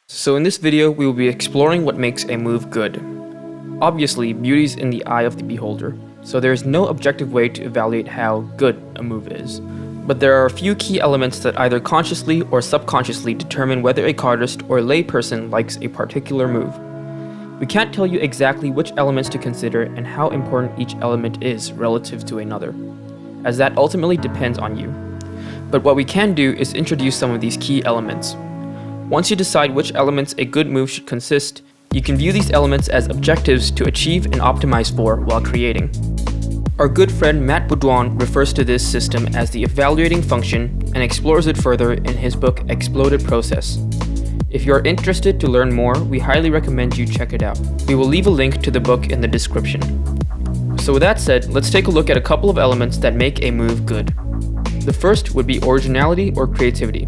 So in this video, we will be exploring what makes a move good. Obviously, beauty's in the eye of the beholder, so there is no objective way to evaluate how good a move is. But there are a few key elements that either consciously or subconsciously determine whether a cardist or layperson likes a particular move. We can't tell you exactly which elements to consider and how important each element is relative to another, as that ultimately depends on you. But what we can do is introduce some of these key elements. Once you decide which elements a good move should consist, you can view these elements as objectives to achieve and optimize for while creating. Our good friend Matt Beaudouin refers to this system as the evaluating function and explores it further in his book Exploded Process. If you are interested to learn more, we highly recommend you check it out. We will leave a link to the book in the description. So with that said, let's take a look at a couple of elements that make a move good. The first would be originality or creativity.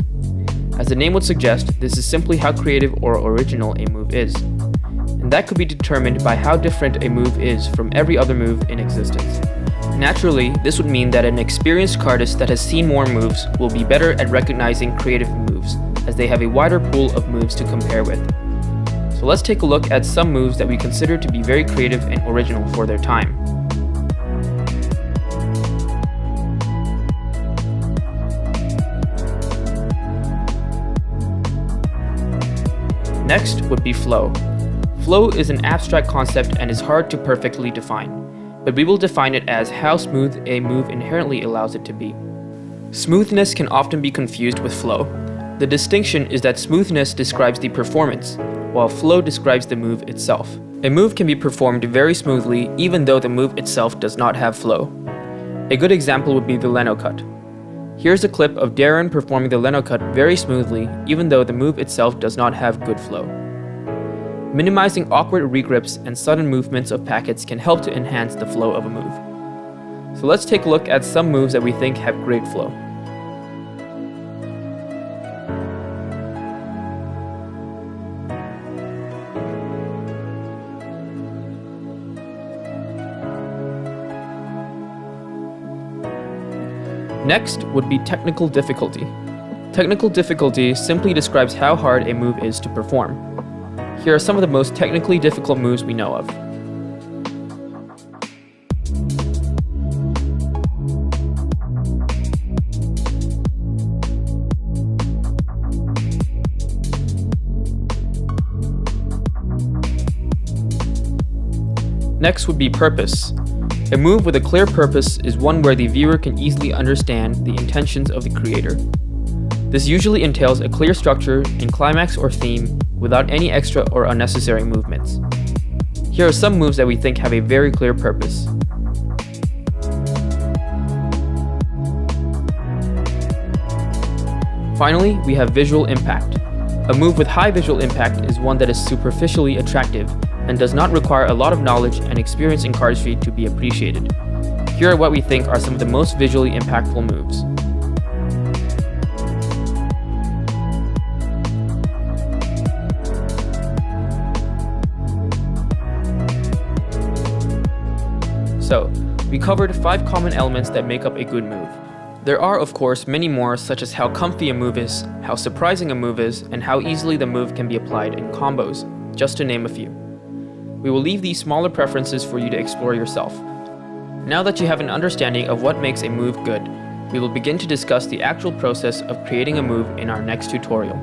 As the name would suggest, this is simply how creative or original a move is. And that could be determined by how different a move is from every other move in existence. Naturally, this would mean that an experienced cardist that has seen more moves will be better at recognizing creative moves, as they have a wider pool of moves to compare with. So let's take a look at some moves that we consider to be very creative and original for their time. Next would be flow. Flow is an abstract concept and is hard to perfectly define, but we will define it as how smooth a move inherently allows it to be. Smoothness can often be confused with flow. The distinction is that smoothness describes the performance, while flow describes the move itself. A move can be performed very smoothly even though the move itself does not have flow. A good example would be the Leno cut. Here's a clip of Darren performing the Leno cut very smoothly, even though the move itself does not have good flow. Minimizing awkward regrips and sudden movements of packets can help to enhance the flow of a move. So let's take a look at some moves that we think have great flow. Next would be technical difficulty. Technical difficulty simply describes how hard a move is to perform. Here are some of the most technically difficult moves we know of. Next would be purpose. A move with a clear purpose is one where the viewer can easily understand the intentions of the creator. This usually entails a clear structure and climax or theme without any extra or unnecessary movements. Here are some moves that we think have a very clear purpose. Finally, we have visual impact. A move with high visual impact is one that is superficially attractive and does not require a lot of knowledge and experience in cardistry to be appreciated. Here are what we think are some of the most visually impactful moves. So, we covered 5 common elements that make up a good move. There are, of course, many more, such as how comfy a move is, how surprising a move is, and how easily the move can be applied in combos, just to name a few. We will leave these smaller preferences for you to explore yourself. Now that you have an understanding of what makes a move good, we will begin to discuss the actual process of creating a move in our next tutorial.